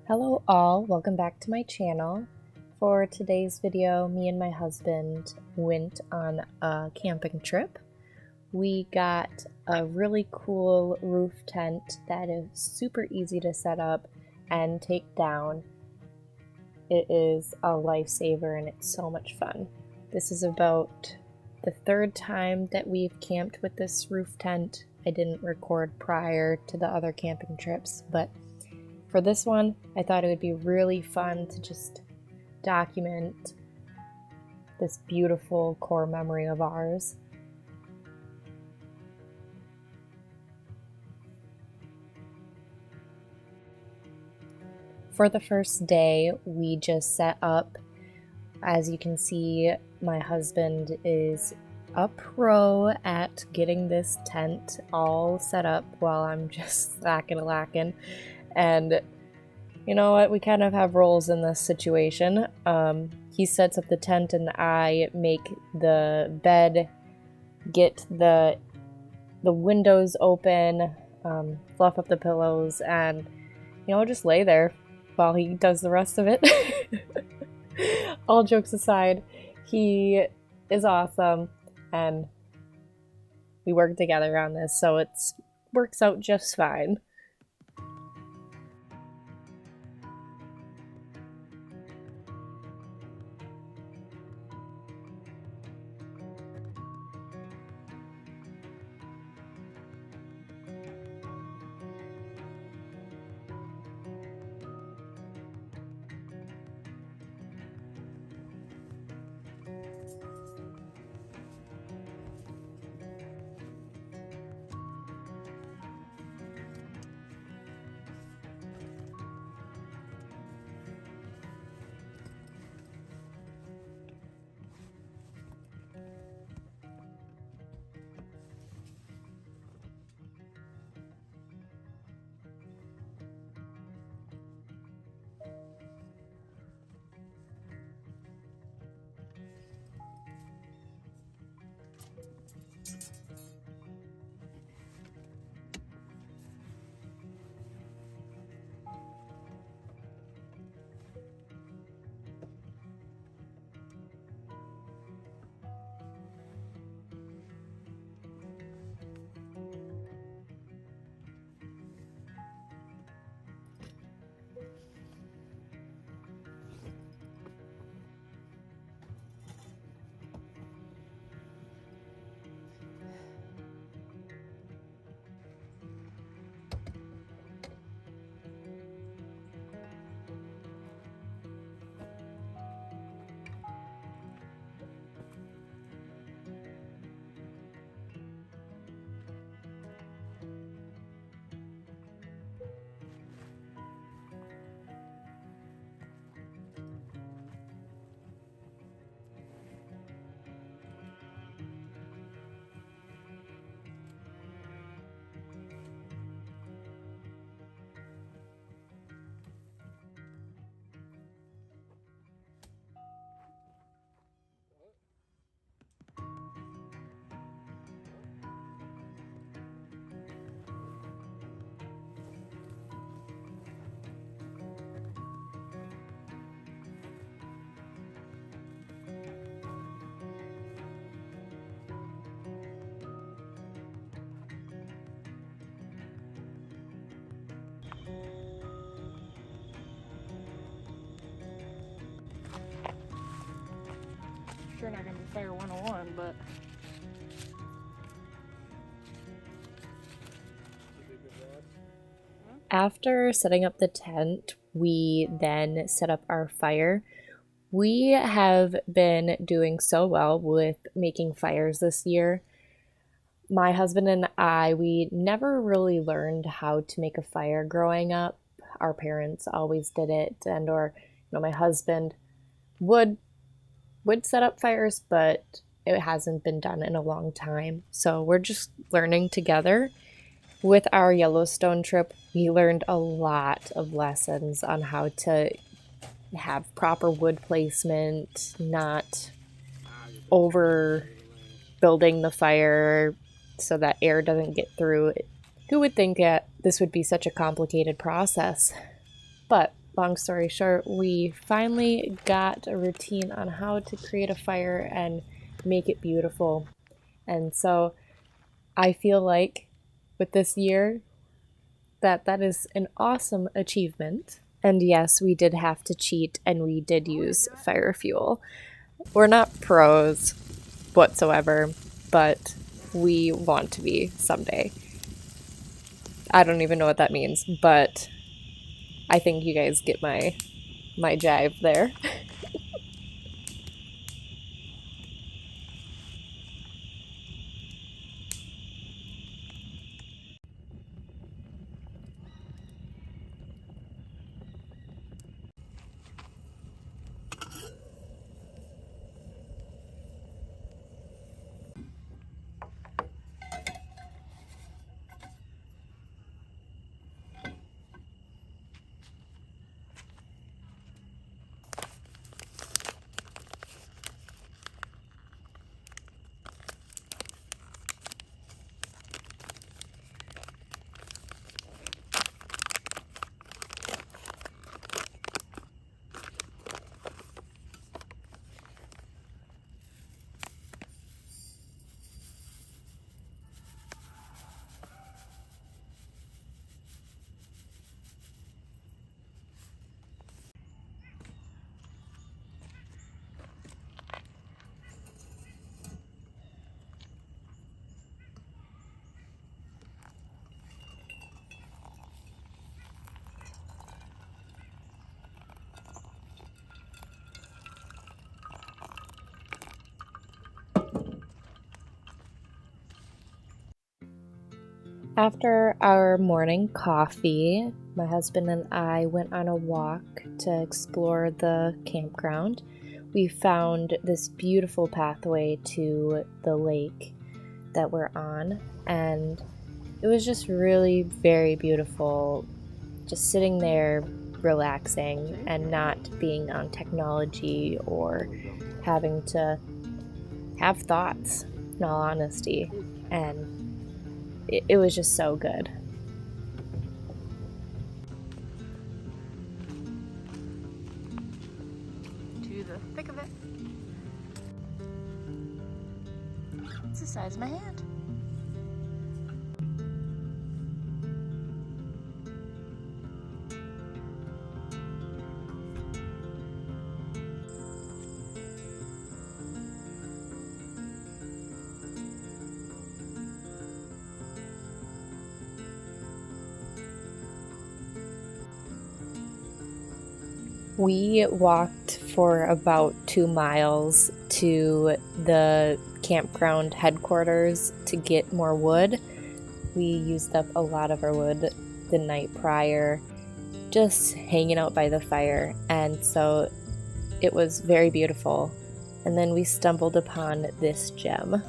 Hello all, welcome back to my channel. For today's video, me and my husband went on a camping trip. We got a really cool roof tent that is super easy to set up and take down. It is a lifesaver and it's so much fun. This is about the third time that we've camped with this roof tent. I didn't record prior to the other camping trips, but for this one, I thought it would be really fun to just document this beautiful core memory of ours. For the first day, we just set up. As you can see, my husband is a pro at getting this tent all set up while I'm just slacking. And you know what? We kind of have roles in this situation. He sets up the tent and I make the bed, get the windows open, fluff up the pillows, and just lay there while he does the rest of it. All jokes aside, he is awesome and we work together on this, so it works out just fine. Sure not gonna be Fire 101, but After setting up the tent, we then set up our fire. We have been doing so well with making fires this year. My husband and I, we never really learned how to make a fire growing up. Our parents always did it, and or my husband would set up fires, but it hasn't been done in a long time. So we're just learning together. With our Yellowstone trip, we learned a lot of lessons on how to have proper wood placement, not over building the fire so that air doesn't get through. Who would think that this would be such a complicated process? But long story short, we finally got a routine on how to create a fire and make it beautiful. And so I feel like with this year that is an awesome achievement. And yes, we did have to cheat and we did use fire fuel. We're not pros whatsoever, but we want to be someday. I don't even know what that means, but I think you guys get my jive there. After our morning coffee, my husband and I went on a walk to explore the campground. We found this beautiful pathway to the lake that we're on, and it was just really very beautiful, just sitting there relaxing and not being on technology or having to have thoughts, in all honesty. And it was just so good. To the thick of it. It's the size of my hand. We walked for about 2 miles to the campground headquarters to get more wood. We used up a lot of our wood the night prior, just hanging out by the fire, and so it was very beautiful. And then we stumbled upon this gem.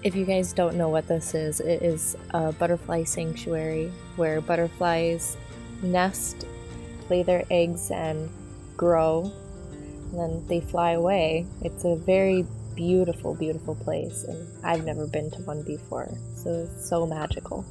If you guys don't know what this is, it is a butterfly sanctuary where butterflies nest, lay their eggs, and grow, and then they fly away. It's a very beautiful, beautiful place, and I've never been to one before, so it's so magical.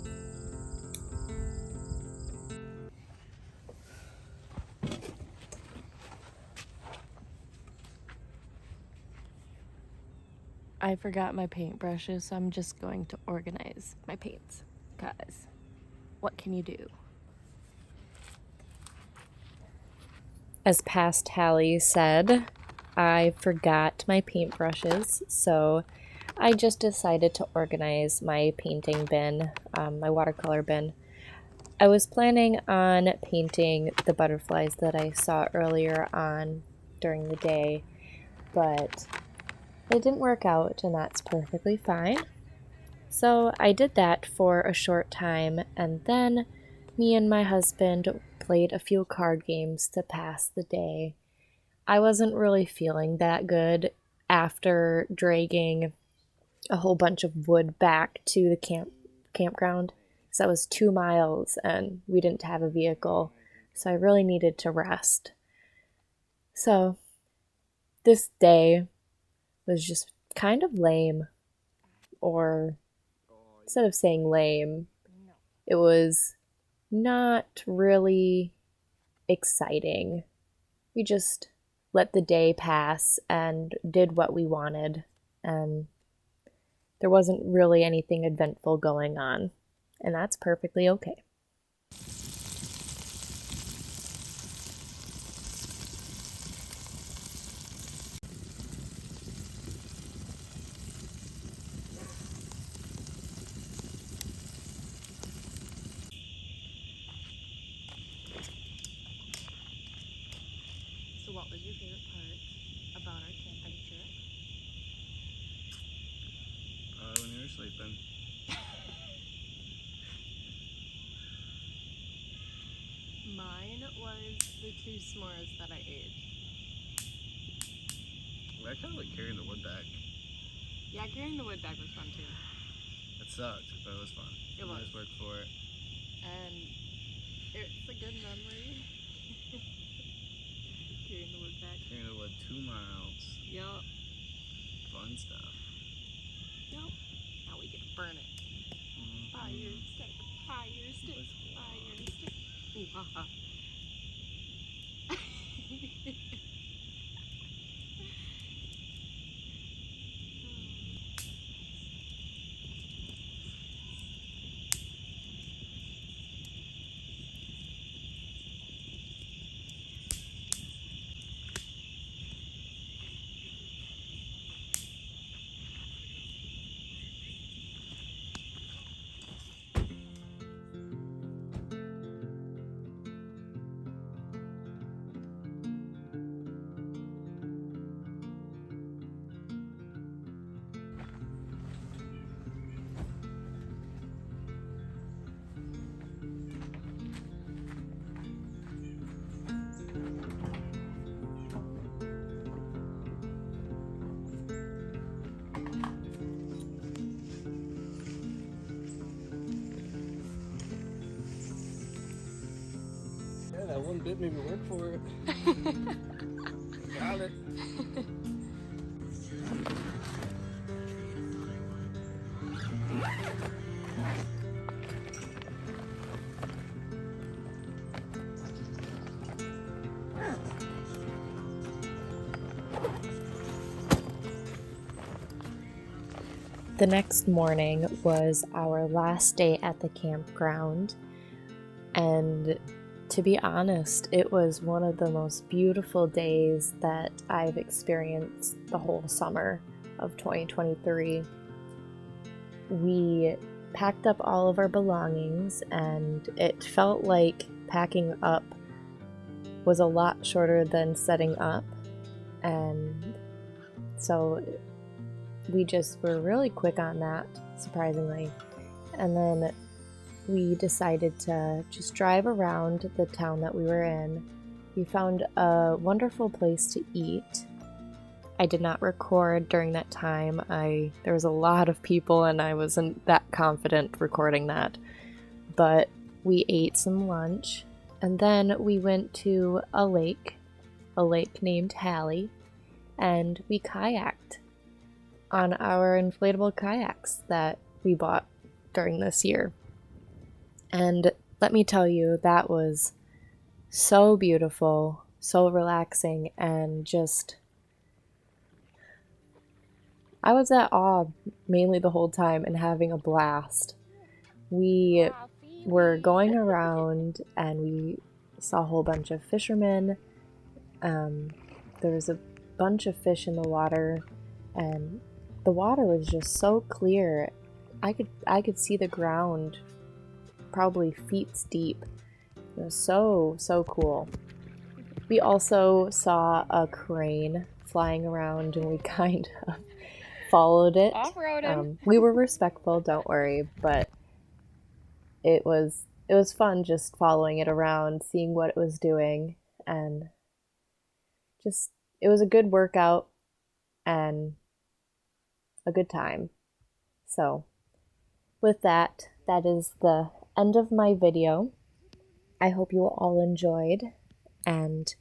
I forgot my paintbrushes, so I'm just going to organize my paints, because what can you do? As past Hallie said, I forgot my paintbrushes, so I just decided to organize my painting bin, my watercolor bin. I was planning on painting the butterflies that I saw earlier on during the day, but it didn't work out, and that's perfectly fine. So I did that for a short time, and then me and my husband played a few card games to pass the day. I wasn't really feeling that good after dragging a whole bunch of wood back to the campground. So that was 2 miles and we didn't have a vehicle. So I really needed to rest. So this day was just kind of lame. Or instead of saying lame, it was not really exciting. We just let the day pass and did what we wanted. And there wasn't really anything eventful going on. And that's perfectly okay. So what was your favorite part about our camping trip? When you were sleeping. Mine was the 2 s'mores that I ate. I kind of like carrying the wood back. Yeah, carrying the wood bag was fun too. It sucked, but it was fun. It You was. just worked for it. And it's a good memory. Carrying the wood bag. Carrying the wood 2 miles. Yup. Fun stuff. Yup. Now we get to burn it. Fire stick. Fire stick. Fire stick. Ooh, ha ha. Yeah, that one bit made me work for it. Got it. The next morning was our last day at the campground, and to be honest, it was one of the most beautiful days that I've experienced the whole summer of 2023. We packed up all of our belongings, and it felt like packing up was a lot shorter than setting up, and so we just were really quick on that, surprisingly. And then we decided to just drive around the town that we were in. We found a wonderful place to eat. I did not record during that time. There was a lot of people and I wasn't that confident recording that. But we ate some lunch and then we went to a lake named Hallie, and we kayaked on our inflatable kayaks that we bought during this year. And let me tell you, that was so beautiful, so relaxing, and just, I was at awe mainly the whole time and having a blast. We were going around and we saw a whole bunch of fishermen. There was a bunch of fish in the water, and the water was just so clear. I could see the ground probably feet deep. It was so cool. We also saw a crane flying around and we kind of followed it. Off-roading. We were respectful, don't worry, but it was it was fun just following it around, seeing what it was doing, and just it was a good workout and a good time. So, with that, that is the end of my video. I hope you all enjoyed, and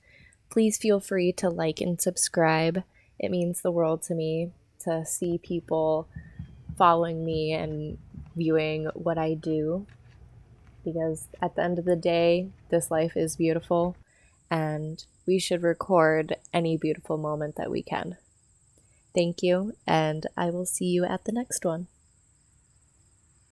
please feel free to like and subscribe. It means the world to me to see people following me and viewing what I do, because at the end of the day, this life is beautiful and we should record any beautiful moment that we can. Thank you, and I will see you at the next one.